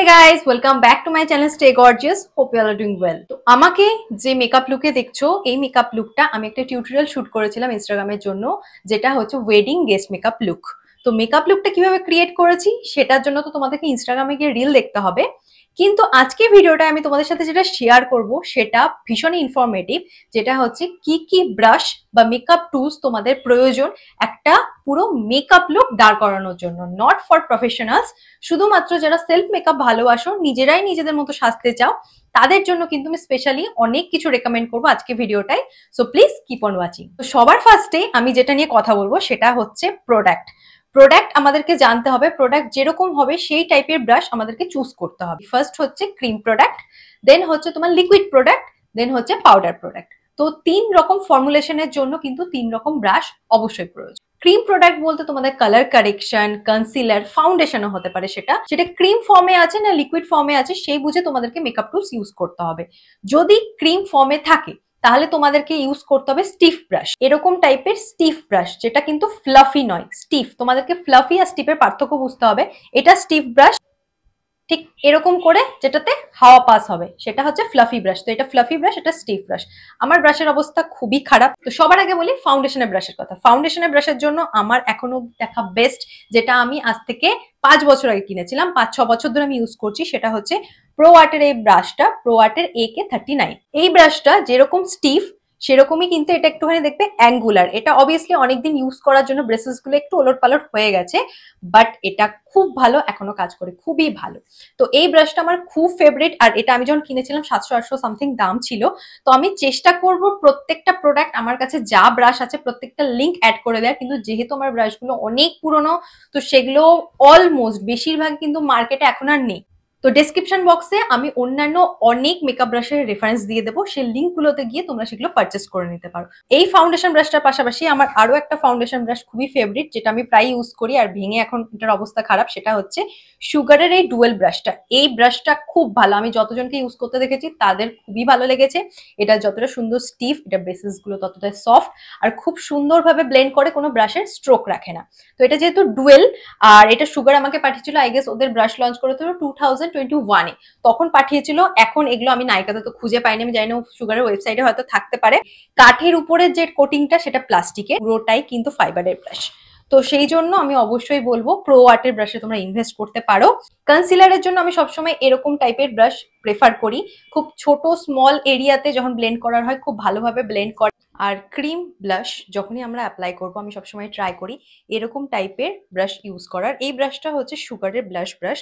guys, welcome back to my channel Stay Gorgeous. Hope you all are doing well. তো আমাকে যে makeup লুকে দেখছো এই মেকআপ লুকটা আমি একটা টিউটোরিয়াল শুট করেছিলাম ইনস্টাগ্রামের জন্য, যেটা হচ্ছে ওয়েডিং গেস্ট মেকআপ লুক। তো মেকআপ লুকটা কিভাবে ক্রিয়েট করেছি সেটার জন্য তো তোমাদেরকে ইনস্টাগ্রামে গিয়ে রিল দেখতে হবে, কিন্তু আজকে ভিডিওটা আমি তোমাদের সাথে যেটা শেয়ার করব সেটা ভীষণ ইনফরমেটিভ, যেটা হচ্ছে কি কি ব্রাশ বা মেকআপ টুলস তোমাদের প্রয়োজন একটা পুরো মেকআপ লুক দাঁড় করানোর জন্য, নট ফর প্রফেশনালস, শুধুমাত্র যারা সেলফ মেকআপ ভালোবাসো, নিজেরাই নিজেদের মতো সাজতে চাও, তাদের জন্য কিন্তু আমি স্পেশালি অনেক কিছু রেকমেন্ড করবো আজকে ভিডিওটাই। So please keep on watching. তো সবার ফার্স্টে আমি যেটা নিয়ে কথা বলবো সেটা হচ্ছে প্রোডাক্ট আমাদেরকে জানতে হবে, প্রোডাক্ট যেরকম হবে সেই টাইপের ব্রাশ আমাদেরকে চুজ করতে হবে। ফার্স্ট হচ্ছে ক্রিম প্রোডাক্ট, দেন হচ্ছে তোমার লিকুইড প্রোডাক্ট, দেন হচ্ছে পাউডার প্রোডাক্ট। তো 3 রকম ফর্মুলেশনের জন্য কিন্তু 3 রকম ব্রাশ অবশ্যই প্রয়োজন। ক্রিম প্রোডাক্ট বলতে তোমাদের কালার কারেকশন, কনসিলার, ফাউন্ডেশনও হতে পারে, সেটা ক্রিম ফর্মে আছে না লিকুইড ফর্মে আছে সেই বুঝে তোমাদেরকে মেকআপ টুলস ইউজ করতে হবে। যদি ক্রিম ফর্মে থাকে তাহলে তোমাদেরকে ইউজ করতে হবে স্টিফ ব্রাশ, এরকম টাইপের স্টিফ ব্রাশ, যেটা কিন্তু ফ্লাফি নয়, স্টিফ। তোমাদেরকে ফ্লাফি আর স্টিফের পার্থক্য বুঝতে হবে। এটা স্টিফ ব্রাশ, ঠিক এরকম করে যেটাতে হাওয়া পাস হবে সেটা হচ্ছে ফ্লাফি ব্রাশ। তো এটা ফ্লাফি ব্রাশ, এটা স্টিফ ব্রাশ। আমার ব্রাশের অবস্থা খুবই খারাপ। তো সবার আগে বলি ফাউন্ডেশনের ব্রাশের কথা। ফাউন্ডেশনের ব্রাশের জন্য আমার এখনো দেখা বেস্ট, যেটা আমি আজ থেকে 5 বছর আগে কিনেছিলাম, 5-6 বছর ধরে আমি ইউজ করছি, সেটা হচ্ছে প্রো আর্টের এই ব্রাশটা, প্রো আর্টের AK39। এই ব্রাশটা যেরকম স্টিফ সেরকমই কিন্তু এটা একটুখানি দেখবে অ্যাঙ্গুলার। এটা অবভিয়াসলি অনেকদিন ইউজ করার জন্য ব্রেসেস গুলো একটু ওলট পালট হয়ে গেছে, বাট এটা খুব ভালো, এখনো কাজ করে, খুবই ভালো। তো এই ব্রাশটা আমার খুব ফেভারিট, আর এটা আমি যখন কিনেছিলাম 700-800 সামথিং দাম ছিল। তো আমি চেষ্টা করব প্রত্যেকটা প্রোডাক্ট আমার কাছে যা ব্রাশ আছে প্রত্যেকটা লিঙ্ক অ্যাড করে দেওয়ার, কিন্তু যেহেতু আমার ব্রাশগুলো অনেক পুরনো তো সেগুলো অলমোস্ট বেশিরভাগ কিন্তু মার্কেটে এখন আর নেই। তো ডেসক্রিপশন বক্সে আমি অন্যান্য অনেক মেকআপ ব্রাশের রেফারেন্স দিয়ে দেবো, সেই লিঙ্কগুলোতে গিয়ে তোমরা সেগুলো পারচেস করে নিতে পারো। এই ফাউন্ডেশন ব্রাশটার পাশাপাশি আমার আরো একটা ফাউন্ডেশন ব্রাশ খুবই ফেভারিট, যেটা আমি প্রায় ইউজ করি আর ভেঙে এখন এটার অবস্থা খারাপ, সেটা হচ্ছে সুগারের এই ডুয়েল ব্রাশটা। এই ব্রাশটা খুব ভালো, আমি যতজনকে ইউজ করতে দেখেছি তাদের খুবই ভালো লেগেছে। এটা যতটা সুন্দর স্টিফ, এটা বেসিস গুলো ততটাই সফট, আর খুব সুন্দরভাবে ব্লেন্ড করে, কোনো ব্রাশের স্ট্রোক রাখে না। তো এটা যেহেতু ডুয়েল, আর এটা সুগার আমাকে পাঠিয়েছিল, আই গেস ওদের ব্রাশ লঞ্চ করেছিল 2021-এ, তখন পাঠিয়েছিল। এখন এগুলো আমি নাইকাতে তো খুঁজে পাইনি, আমি জানি না সুগারের ওয়েবসাইটে হয়তো থাকতে পারে। কাঠের উপরে যে কোটিংটা সেটা প্লাস্টিকের, পুরোটাই কিন্তু ফাইবারের ব্রাশ। তো সেই জন্য আমি অবশ্যই বলবো প্রো আর্টের ব্রাশে তোমরা ইনভেস্ট করতে পারো। কনসিলারের জন্য আমি সবসময় এরকম টাইপের ব্রাশ প্রেফার করি, খুব ছোট স্মল এরিয়াতে যখন ব্লেন্ড করার হয় খুব ভালোভাবে ব্লেন্ড করে। আর ক্রিম ব্লাশ যখনই আমরা অ্যাপ্লাই করবো আমি সবসময় ট্রাই করি এরকম টাইপের ব্রাশ ইউজ করার। এই ব্রাশটা হচ্ছে সুগারের ব্লাশ ব্রাশ,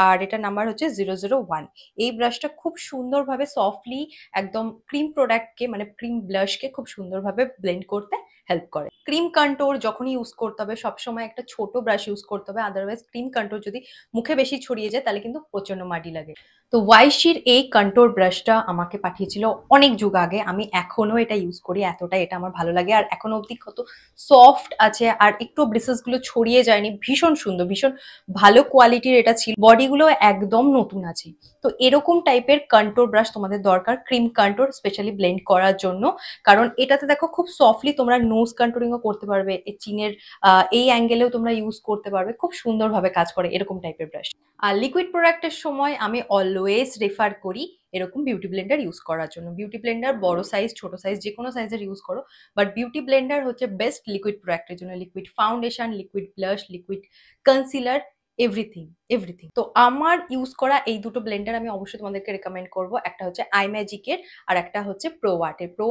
আর এটা নাম্বার হচ্ছে 001। এই ব্রাশটা খুব সুন্দরভাবে সফটলি একদম ক্রিম প্রোডাক্টকে, মানে ক্রিম ব্লাশকে খুব সুন্দরভাবে ব্লেন্ড করতে হেল্প করে। ক্রিম কন্ট্রোল যখনই ইউজ করতে হবে সবসময় একটা ছোট ব্রাশ ইউজ করতে হবে, আদারওয়াইজ ক্রিম কন্ট্রোল যদি মুখে বেশি ছড়িয়ে যায় তাহলে কিন্তু প্রচন্ড মাটি লাগে। তো ওয়াইশির এই কন্ট্রোল ব্রাশটা আমাকে পাঠিয়েছিল অনেক যুগ আগে, আমি এখনো এটা ইউজ করি, এতটা এটা আমার ভালো লাগে, আর এখনো অব্দি কত সফট আছে, আর একটু ব্রেসেস গুলো ছড়িয়ে যায়নি, ভীষণ সুন্দর, ভীষণ ভালো কোয়ালিটির এটা ছিল, বডিগুলো একদম নতুন আছে। তো এরকম টাইপের কন্ট্রোল ব্রাশ তোমাদের দরকার, ক্রিম কন্ট্রোল স্পেশালি ব্লেন্ড করার জন্য, কারণ এটাতে দেখো খুব সফটলি তোমরা নোজ কন্ট্রোলিংও করতে পারবে, চিনের এই অ্যাঙ্গেলেও তোমরা ইউজ করতে পারবে, খুব সুন্দরভাবে কাজ করে এরকম টাইপের ব্রাশ। আর লিকুইড প্রোডাক্টের সময় আমি অলওয়েজ রেফার করি এরকম বিউটি ব্লেন্ডার ইউজ করার জন্য। বিউটি ব্লেন্ডার বড় সাইজ ছোট সাইজ যে কোনো সাইজের ইউজ করো, বাট বিউটি ব্লেন্ডার হচ্ছে বেস্ট লিকুইড প্রোডাক্টের জন্য। Liquid foundation, liquid blush, liquid concealer, everything. তো আমার ইউজ করা এই দুটো ব্লেন্ডার আমি অবশ্যই তোমাদেরকে রেকমেন্ড করবো। একটা হচ্ছে আইম্যাজিকের আর একটা হচ্ছে প্রো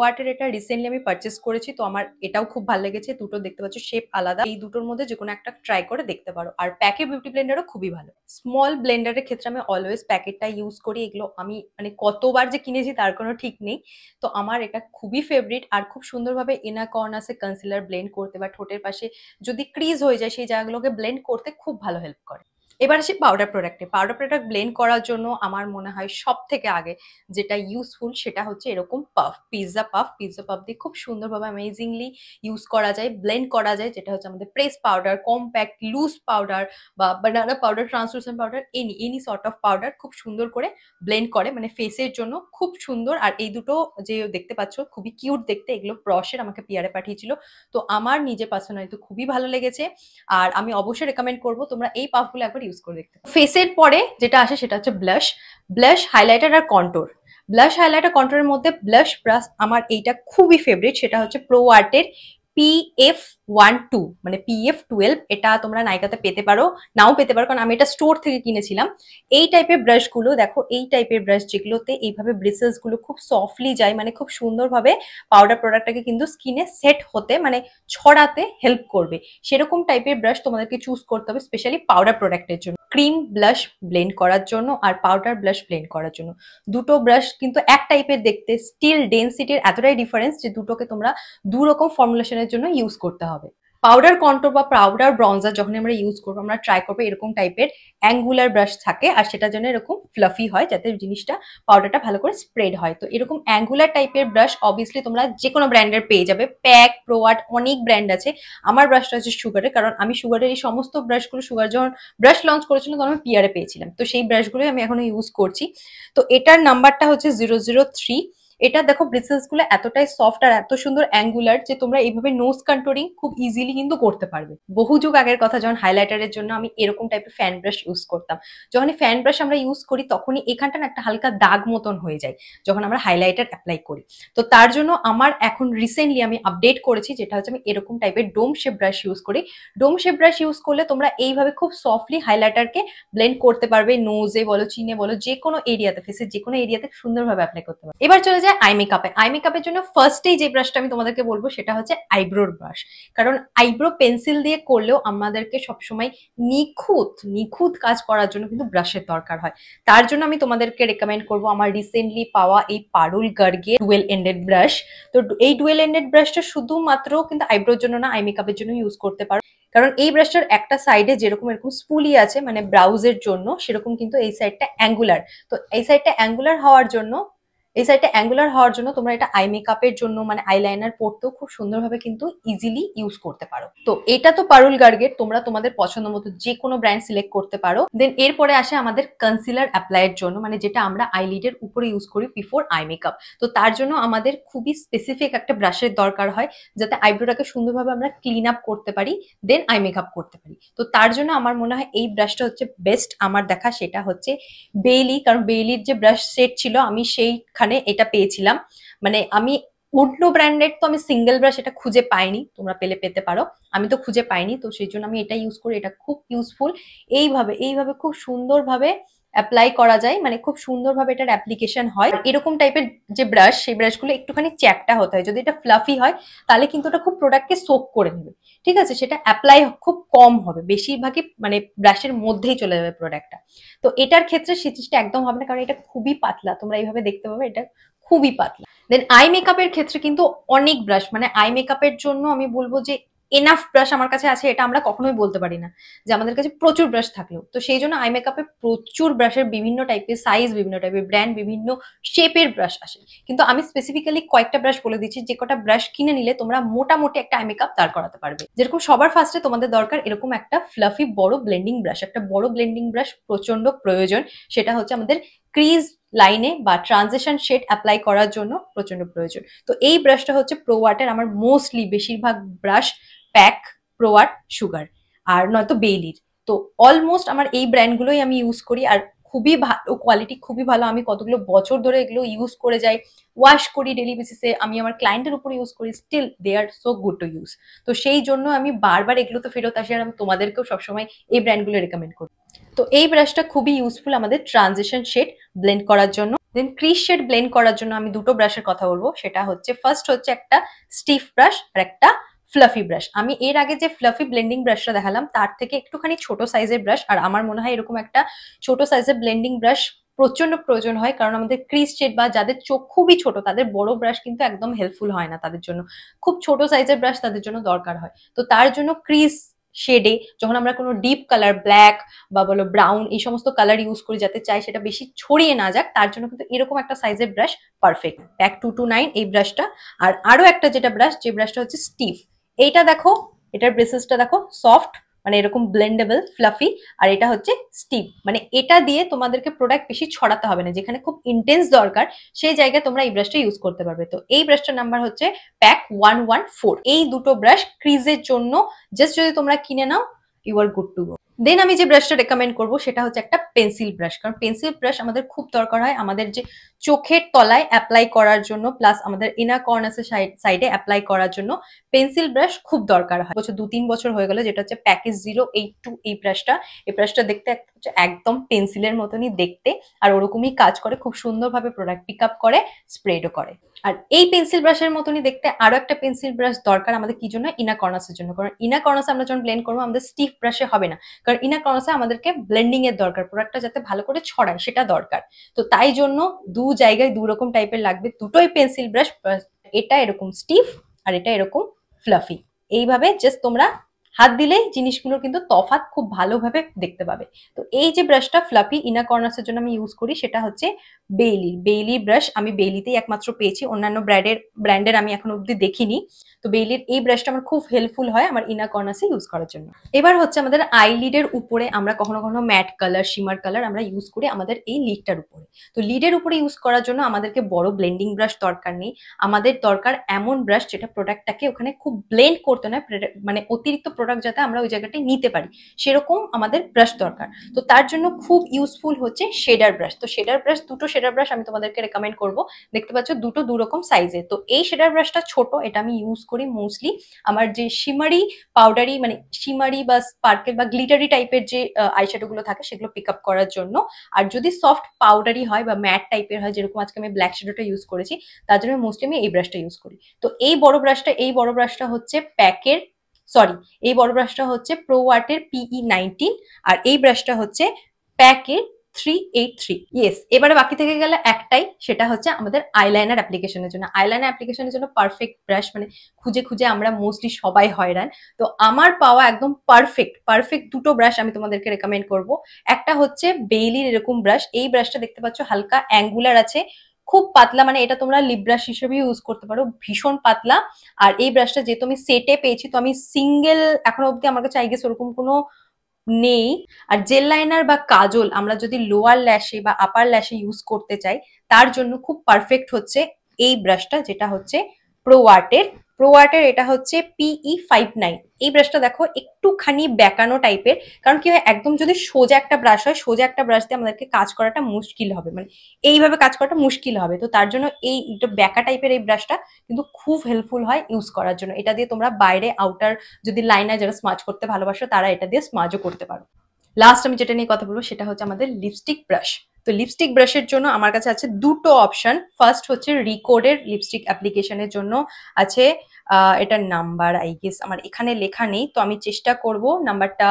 আর্টের। এটা রিসেন্টলি আমি পারচেস করেছি, তো আমার এটাও খুব ভালো লেগেছে। দুটো দেখতে পাচ্ছ শেপ আলাদা, এই দুটোর মধ্যে যে কোনো একটা ট্রাই করে দেখতে পারো। আর প্যাকেট বিউটি ব্লেন্ডারও খুবই ভালো। স্মল ব্লেন্ডারের ক্ষেত্রে আমি অলওয়েজ প্যাকেটটা ইউজ করি, এগুলো আমি মানে কতবার যে কিনেছি তার কোনো ঠিক নেই। তো আমার এটা খুবই ফেভারিট, আর খুব সুন্দরভাবে ইনার কর্নার্সে কনসিলার ব্লেন্ড করতে বা ঠোঁটের পাশে যদি ক্রিজ হয়ে যায় সেই জায়গাগুলোকে ব্লেন্ড করতে খুব ভালো হেল্প করে। এবার আসি পাউডার প্রোডাক্টে। পাউডার প্রোডাক্ট ব্লেন্ড করার জন্য আমার মনে হয় সব থেকে আগে যেটা ইউজফুল সেটা হচ্ছে এরকম পাফ, পিৎজা পাফ দিয়ে খুব সুন্দরভাবে অ্যামেজিংলি ইউজ করা যায়, ব্লেন্ড করা যায়, যেটা হচ্ছে আমাদের press powder, compact, loose powder বা banana powder, translucent powder, any sort of powder খুব সুন্দর করে ব্লেন্ড করে, মানে ফেসের জন্য খুব সুন্দর। আর এই দুটো যে দেখতে পাচ্ছ খুবই কিউট দেখতে, এগুলো ব্রশের, আমাকে পিয়ারে পাঠিয়েছিল, তো আমার নিজে পার্সোনালি তো খুবই ভালো লেগেছে। আর আমি অবশ্যই রেকমেন্ড করবো তোমরা এই পাফগুলো একবার ইউজ করে দেখতে। ফেসের পরে যেটা আসে সেটা হচ্ছে ব্লাশ, ব্লাশ, হাইলাইটার আর কন্ট্যুর। ব্লাশ, হাইলাইটার, কন্ট্যুরের মধ্যে ব্লাশ ব্রাশ আমার এইটা খুবই ফেভারিট, সেটা হচ্ছে প্রো আর্টের PF12 মানে PF12। এটা তোমরা নাইকাতে পেতে পারো, নাও পেতে পারো, কারণ আমি এটা স্টোর থেকে কিনেছিলাম। এই টাইপের ব্রাশ গুলো দেখো, এই টাইপের ব্রাশ যেগুলোতে এইভাবে ব্রিসেলস গুলো খুব সফটলি যায়, মানে খুব সুন্দরভাবে পাউডার প্রোডাক্টটাকে কিন্তু স্কিনে সেট হতে মানে ছড়াতে হেল্প করবে, সেরকম টাইপের ব্রাশ তোমাদেরকে চুজ করতে হবে, স্পেশালি পাউডার প্রোডাক্টের জন্য। ক্রিম ব্লাশ ব্লেন্ড করার জন্য আর পাউডার ব্লাশ ব্লেন্ড করার জন্য দুটো ব্রাশ কিন্তু এক টাইপের দেখতে, স্টিল ডেন্সিটির এতটাই ডিফারেন্স যে দুটোকে তোমরা দু রকম ফর্মুলেশনের জন্য ইউজ করতে হবে। পাউডার কন্ট্যুর বা পাউডার ব্রঞ্জার যখন আমরা ইউজ করবো, আমরা ট্রাই করবো এরকম টাইপের অ্যাঙ্গুলার ব্রাশ থাকে, আর সেটার জন্য এরকম ফ্লাফি হয় যাতে জিনিসটা পাউডারটা ভালো করে স্প্রেড হয়। তো এরকম অ্যাঙ্গুলার টাইপের ব্রাশ অবভিয়াসলি তোমরা যে কোনো ব্র্যান্ডের পেয়ে যাবে, প্যাক, প্রো আর্ট, অনেক ব্র্যান্ড আছে। আমার ব্রাশটা হচ্ছে সুগারের, কারণ আমি সুগারের এই সমস্ত ব্রাশগুলো, সুগার যখন ব্রাশ লঞ্চ করেছিল তখন আমি পিয়ারে পেয়েছিলাম, তো সেই ব্রাশগুলোই আমি এখনো ইউজ করছি। তো এটার নাম্বারটা হচ্ছে 003। এটা দেখো ব্রিসেলস গুলো এতটাই সফট আর এত সুন্দর অ্যাঙ্গুলার যে তোমরা এইভাবে নোজ কন্ট্যুরিং খুব ইজিলি কিন্তু করতে পারবে। বহু যুগ আগের কথা, যখন হাইলাইটারের জন্য আমি এরকম টাইপের ফ্যান ব্রাশ ইউজ করতাম, যখন এই ফ্যান ব্রাশ আমরা ইউজ করি তখনই এখানটা না একটা হালকা দাগ মতন হয়ে যায় যখন আমরা হাইলাইটার অ্যাপ্লাই করি। তো তার জন্য আমার এখন রিসেন্টলি আমি আপডেট করেছি, যেটা হচ্ছে আমি এরকম টাইপের ডোম শেপ ব্রাশ ইউজ করি। ডোম শেপ ব্রাশ ইউজ করলে তোমরা এইভাবে খুব সফটলি হাইলাইটারকে ব্লেন্ড করতে পারবে, নোজে বলো, চিনে বলো, যে কোনো এরিয়াতে, ফেসের যে কোনো এরিয়াতে সুন্দরভাবে অ্যাপ্লাই করতে পারবে। এবার চলে যায় আই মেকআপে। আই মেকআপের জন্য ফার্স্টেই যে ব্রাশটা আমি তোমাদেরকে বলবো সেটা হচ্ছে আইব্রোর ব্রাশ, কারণ আইব্রো পেন্সিল দিয়ে করলেও আমাদেরকে সবসময় নিখুঁত নিখুঁত কাজ করার জন্য কিন্তু ব্রাশের দরকার হয়। তার জন্য আমি তোমাদেরকে রেকমেন্ড করবো আমার রিসেন্টলি পাওয়া এই পারুল গার্গে ডুয়েল এন্ডেড ব্রাশ। তো এই ডুয়েল এন্ডেড ব্রাশটা শুধুমাত্র কিন্তু আইব্রোর জন্য না, আই মেকআপের জন্য ইউজ করতে পারো, কারণ এই ব্রাশটার একটা সাইডে যেরকম এরকম স্পুলি আছে মানে ব্রাউজের জন্য, সেরকম কিন্তু এই সাইডটা অ্যাঙ্গুলার। তো এই সাইডটা অ্যাঙ্গুলার হওয়ার জন্য, তোমরা এটা আই মেকআপের জন্য মানে আইলাইনার পরতেও খুব সুন্দরভাবে কিন্তু ইজিলি ইউজ করতে পারো। তো এটা তো পারুল গার্গের, তোমরা তোমাদের পছন্দ মতো যে কোনো ব্র্যান্ড সিলেক্ট করতে পারো। দেন এরপরে আসে আমাদের কনসিলার অ্যাপ্লাইয়ের জন্য, মানে যেটা আমরা আইলিডের উপরে ইউজ করি বিফোর আই মেকআপ। তো তার জন্য আমাদের খুবই স্পেসিফিক একটা ব্রাশের দরকার হয় যাতে আইব্রোটাকে সুন্দরভাবে আমরা ক্লিন আপ করতে পারি, দেন আই মেকআপ করতে পারি। তো তার জন্য আমার মনে হয় এই ব্রাশটা হচ্ছে বেস্ট আমার দেখা, সেটা হচ্ছে বেইলি, কারণ বেইলির যে ব্রাশ সেট ছিল আমি সেইখানে এটা পেয়েছিলাম। মানে আমি অন্য ব্র্যান্ডের তো আমি সিঙ্গেল ব্রাশ এটা খুঁজে পাইনি, তোমরা পেলে পেতে পারো, আমি তো খুঁজে পাইনি, তো সেই জন্য আমি এটা ইউজ করি। এটা খুব ইউজফুল, এইভাবে এইভাবে খুব সুন্দরভাবে অ্যাপ্লাই করা যায়, মানে খুব সুন্দরভাবে এটার অ্যাপ্লিকেশন হয়। এরকম টাইপের যে ব্রাশ, সেই ব্রাশগুলো একটুখানি চ্যাপটা হতে হয়, যদি এটা ফ্লাফি হয় তাহলে কিন্তু ওটা খুব প্রোডাক্টকে সোক করে নেবে, ঠিক আছে, সেটা অ্যাপ্লাই খুব কম হবে, বেশিরভাগই মানে ব্রাশের মধ্যেই চলে যাবে প্রোডাক্টটা। তো এটার ক্ষেত্রে সেই জিনিসটা একদম হবে না, কারণ এটা খুবই পাতলা, তোমরা এইভাবে দেখতে পাবে এটা খুবই পাতলা। দেন আই মেকআপের ক্ষেত্রে কিন্তু অনেক ব্রাশ, মানে আই মেকআপের জন্য আমি বলবো যে এনাফ ব্রাশ আমার কাছে আছে, এটা আমরা কখনোই বলতে পারি না যে আমাদের কাছে প্রচুর ব্রাশ থাকলেও। তো সেই জন্য আই মেকআপে প্রচুর ব্রাশের বিভিন্ন টাইপের সাইজ, বিভিন্ন টাইপের ব্র্যান্ড, বিভিন্ন শেপের ব্রাশ আসে, কিন্তু আমি স্পেসিফিক্যালি কয়েকটা ব্রাশ বলে দিচ্ছি যে কটা ব্রাশ কিনে নিলে তোমরা মোটামুটি একটা আই মেকআপ দাঁড় করাতে পারবে। যেরকম সবার ফার্স্টে তোমাদের দরকার এরকম একটা ফ্লাফি বড় ব্লেন্ডিং ব্রাশ, একটা বড় ব্লেন্ডিং ব্রাশ প্রচন্ড প্রয়োজন, সেটা হচ্ছে আমাদের ক্রিজ লাইনে বা ট্রানজিশন শেড অ্যাপ্লাই করার জন্য প্রচন্ড প্রয়োজন। তো এই ব্রাশটা হচ্ছে প্রো আর্টের, আমার মোস্টলি বেশিরভাগ brush pack, pro art, sugar আর নয়তো বেইলির। তো অলমোস্ট আমার এই ব্র্যান্ডগুলোই আমি ইউজ করি, আর খুবই ভালো কোয়ালিটি, খুবই ভালো। আমি কতগুলো বছর ধরে এগুলো ইউজ করে যাই, ওয়াশ করি ডেলি বেসিসে, আমি আমার ক্লায়েন্টের উপর ইউজ করি, still they are so good to use. তো সেই জন্য আমি বারবার এগুলো তো ফেরত আসি, আর আমি তোমাদেরকেও সবসময় এই ব্র্যান্ডগুলো রেকমেন্ড করি। তো এই ব্রাশটা খুবই ইউজফুল আমাদের ট্রানজিশন শেড ব্লেন্ড করার জন্য। দেন ক্রিজ শেড ব্লেন্ড করার জন্য আমি দুটো ব্রাশের কথা বলবো, সেটা হচ্ছে ফার্স্ট হচ্ছে একটা স্টিফ ব্রাশ আর একটা ফ্লাফি ব্রাশ। আমি এর আগে যে ফ্লাফি ব্লেন্ডিং ব্রাশটা দেখালাম তার থেকে একটুখানি ছোট সাইজের ব্রাশ, আর আমার মনে হয় এরকম একটা ছোট সাইজের ব্লেন্ডিং ব্রাশ প্রচন্ড প্রয়োজন হয়, কারণ আমাদের ক্রিজ শেড বা যাদের চোখ খুবই ছোট তাদের বড় ব্রাশ কিন্তু একদম হেল্পফুল হয় না, তাদের জন্য খুব ছোট সাইজের ব্রাশ তাদের জন্য দরকার হয়। তো তার জন্য ক্রিজ শেডে যখন আমরা কোনো ডিপ কালার, ব্ল্যাক বা বলো ব্রাউন, এই সমস্ত কালার ইউজ করি যাতে চাই সেটা বেশি ছড়িয়ে না যাক, তার জন্য কিন্তু এরকম একটা সাইজের ব্রাশ পারফেক্ট, প্যাক 229 এই ব্রাশটা। আর আরো একটা যেটা ব্রাশ, যে ব্রাশটা হচ্ছে স্টিফ, এইটা দেখো, এটার ব্রেসেসটা দেখো সফট, মানে এরকম ব্লেন্ডেবল ফ্লাফি, আর এটা হচ্ছে স্টিফ, মানে এটা দিয়ে তোমাদেরকে প্রোডাক্ট বেশি ছড়াতে হবে না, যেখানে খুব ইন্টেন্স দরকার সেই জায়গায় তোমরা এই ব্রাশটা ইউজ করতে পারবে। তো এই ব্রাশটার নাম্বার হচ্ছে প্যাক 114। এই দুটো ব্রাশ ক্রিজের জন্য জাস্ট যদি তোমরা কিনে নাও, you are good to go. Then আমি যে ব্রাশটা রেকমেন্ড করবো সেটা হচ্ছে একটা পেন্সিল ব্রাশ, কারণ পেন্সিল ব্রাশ আমাদের খুব দরকার হয় আমাদের যে চোখের তলায় অ্যাপ্লাই করার জন্য, প্লাস আমাদের ইনার কর্নাসের সাইডে অ্যাপ্লাই করার জন্য পেন্সিল ব্রাশ খুব দরকার হয়। 2-3 বছর হয়ে গেল, যেটা হচ্ছে প্যাকেজ 082 এই ব্রাশটা। এই ব্রাশটা দেখতে একদম পেন্সিলের মতনই দেখতে, আর ওরকমই কাজ করে, খুব সুন্দরভাবে প্রোডাক্ট পিক আপ করে, স্প্রেডও করে। আর এই পেন্সিল ব্রাশের মতনই দেখতে আরো একটা পেন্সিল ব্রাশ দরকার আমাদের, কি জন্য? ইনার কর্নাসের জন্য। কারণ ইনার কর্নাসে আমরা যখন ব্লেন্ড করবো আমাদের স্টিফ ব্রাশে হবে না, কারণ ইনার কর্নাসে আমাদেরকে ব্লেন্ডিং এর দরকার, প্রোডাক্টটা যাতে ভালো করে ছড়ায় সেটা দরকার। তো তাই জন্য দু জায়গায় দু রকম টাইপের লাগবে, দুটোই পেন্সিল ব্রাশ, এটা এরকম স্টিফ আর এটা এরকম ফ্লাফি। এইভাবে জাস্ট তোমরা হাত দিলেই জিনিসগুলোর কিন্তু তফাৎ খুব ভালোভাবে দেখতে পাবে। তো এই যে ব্রাশটা ফ্লাফি ইনার কর্নার্সের জন্য আমি ইউজ করি, সেটা হচ্ছে বেইলি ব্রাশ। আমি বেইলিতেই একমাত্র পেয়েছি, অন্যান্য ব্র্যান্ডের আমি এখন অব্দি দেখিনি। তো বেইলির এই ব্রাশটা আমার খুব হেল্পফুল হয় আমার ইনার কর্নার্সে ইউজ করার জন্য। এবার হচ্ছে আমাদের আইলিডের উপরে আমরা কখনো কখনো ম্যাট কালার, শিমার কালার আমরা ইউজ করি আমাদের এই লিডটার উপরে। তো লিডের উপরে ইউজ করার জন্য আমাদেরকে বড় ব্লেন্ডিং ব্রাশ দরকার নেই, আমাদের দরকার এমন ব্রাশ যেটা প্রোডাক্টটাকে ওখানে খুব ব্লেন্ড করতে নয়, মানে অতিরিক্ত প্রোডাক্ট যাতে আমরা ওই জায়গাটায় নিতে পারি সেরকম আমাদের ব্রাশ দরকার। তো তার জন্য খুব ইউজফুল হচ্ছে শেডার ব্রাশ। তো শেডার ব্রাশ, দুটো শেডার ব্রাশ আমি তোমাদেরকে রেকমেন্ড করবো। দেখতে পাচ্ছ দুটো দু রকম সাইজে। তো এই শেডার ব্রাশটা ছোট, এটা আমি ইউজ করি মোস্টলি আমার যে শিমারি পাউডারি, মানে শিমারি বা স্পার্কেল বা গ্লিটারি টাইপের যে আইশ্যাডো গুলো থাকে সেগুলো পিক আপ করার জন্য। আর যদি সফট পাউডারি হয় বা ম্যাট টাইপের হয়, যেরকম আজকে আমি ব্ল্যাক শ্যাডোটা ইউজ করেছি, তার জন্য মোস্টলি আমি এই ব্রাশটা ইউজ করি। তো এই বড় ব্রাশটা হচ্ছে প্যাকের, সরি, এই বড় ব্রাশটা হচ্ছে প্রো আর্টের PE19, আর এই ব্রাশটা হচ্ছে প্যাকের 383। ইয়েস, এবারে বাকি থেকে গেলে একটাই, সেটা হচ্ছে আমাদের আইলাইনার অ্যাপ্লিকেশনের জন্য। আইলাইনার অ্যাপ্লিকেশনের জন্য পারফেক্ট ব্রাশ, মানে খুঁজে খুঁজে আমরা মোস্টলি সবাই হয়রান। তো আমার পাওয়া একদম পারফেক্ট দুটো ব্রাশ আমি তোমাদেরকে রেকমেন্ড করব। একটা হচ্ছে বেইলির এরকম ব্রাশ, এই ব্রাশটা দেখতে পাচ্ছ হালকা অ্যাঙ্গুলার আছে, খুব পাতলা, মানে এটা তোমরা লিপ ব্রাশ হিসেবে ইউজ করতে পারো, ভীষণ পাতলা। আর এই ব্রাশটা যেহেতু আমি সেটে পেয়েছি, তো আমি সিঙ্গেল এখনো অব্দি আমার কাছে আই গেস ওরকম কোনো নেই। আর জেল লাইনার বা কাজল আমরা যদি লোয়ার ল্যাশে বা আপার ল্যাশে ইউজ করতে চাই, তার জন্য খুব পারফেক্ট হচ্ছে এই ব্রাশটা, যেটা হচ্ছে প্রো আর্টের এটা হচ্ছে PE59। এই ব্রাশটা দেখো একটুখানি বেঁকানো টাইপের, কারণ কি হয়, একদম যদি সোজা একটা ব্রাশ হয়, সোজা একটা ব্রাশ দিয়ে আমাদেরকে কাজ করাটা মুশকিল হবে, মানে এইভাবে কাজ করাটা মুশকিল হবে। তো তার জন্য এই একটু বেঁকা টাইপের এই ব্রাশটা কিন্তু খুব হেল্পফুল হয় ইউজ করার জন্য। এটা দিয়ে তোমরা বাইরে আউটার যদি লাইনার যারা স্মাজ করতে ভালোবাসো তারা এটা দিয়ে স্মাজও করতে পারো। লাস্ট আমি যেটা নিয়ে কথা বলবো সেটা হচ্ছে আমাদের লিপস্টিক ব্রাশ। তো লিপস্টিক ব্রাশের জন্য আমার কাছে আছে দুটো অপশন। ফার্স্ট হচ্ছে রিকোডের লিপস্টিক অ্যাপ্লিকেশনের জন্য আছে, এটার নাম্বার আই গেস আমার এখানে লেখা নেই, তো আমি চেষ্টা করব নাম্বারটা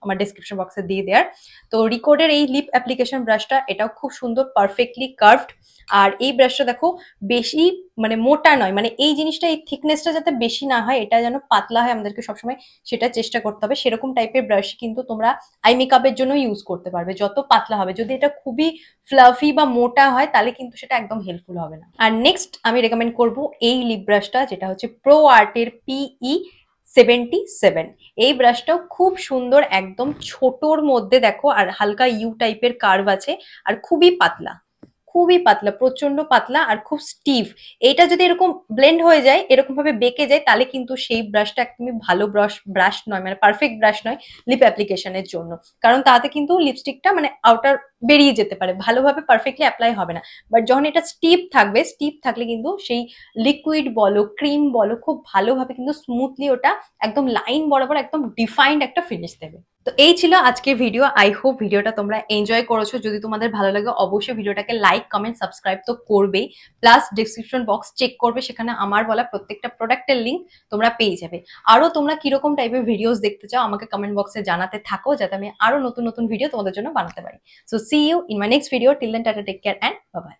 আমার ডেসক্রিপশন বক্সে দিয়ে দেওয়ার। তো রিকোডের এই লিপ অ্যাপ্লিকেশন ব্রাশটা, এটাও খুব সুন্দর, পারফেক্টলি কার্ভড। আর এই ব্রাশটা দেখো বেশি মানে মোটা নয়, মানে এই জিনিসটা, এই থিকনেসটা যাতে বেশি না হয়, এটা যেন পাতলা হয়, আমাদেরকে সবসময় সেটা চেষ্টা করতে হবে। সেরকম টাইপের ব্রাশ কিন্তু তোমরা আই মেকআপের জন্য ইউজ করতে পারবে, যত পাতলা হবে। যদি এটা খুবই ফ্লাফি বা মোটা হয় তাহলে কিন্তু সেটা একদম হেল্পফুল হবে না। আর নেক্সট আমি রেকমেন্ড করব এই লিপ ব্রাশটা, যেটা হচ্ছে প্রো আর্টের PE77। এই ব্রাশটাও খুব সুন্দর, একদম ছোটর মধ্যে দেখো, আর হালকা ইউ টাইপের কার্ভ আছে, আর খুবই পাতলা, প্রচন্ড পাতলা আর খুব স্টিফ। এটা যদি এরকম ব্লেন্ড হয়ে যায়, এরকম ভাবে বেঁকে যায়, তাহলে কিন্তু সেই ব্রাশটা একদমই ভালো ব্রাশ নয়, মানে পারফেক্ট ব্রাশ নয় লিপ অ্যাপ্লিকেশনের জন্য। কারণ তাতে কিন্তু লিপস্টিকটা মানে আউটার বেরিয়ে যেতে পারে, ভালোভাবে পারফেক্টলি অ্যাপ্লাই হবে না। বাট যখন এটা স্টিফ থাকলে কিন্তু সেই লিকুইড বলো, ক্রিম বলো, খুব ভালোভাবে কিন্তু স্মুথলি ওটা একদম লাইন বরাবর একদম ডিফাইন্ড একটা ফিনিশ দেবে। তো এই ছিল আজকের ভিডিও। আই হোপ ভিডিওটা তোমরা এনজয় করেছো। যদি তোমাদের ভালো লাগে অবশ্যই ভিডিওটাকে লাইক, কমেন্ট, সাবস্ক্রাইব তো করবেই, প্লাস ডিসক্রিপশন বক্স চেক করবে, সেখানে আমার বলা প্রত্যেকটা প্রোডাক্টের লিঙ্ক তোমরা পেয়ে যাবে। আরো তোমরা কিরকম টাইপের ভিডিওস দেখতে চাও আমাকে কমেন্ট বক্সে জানাতে থাকো, যাতে আমি আরো নতুন ভিডিও তোমাদের জন্য বানাতে পারি। So see you in my next video. Till then tata, take care and bye by.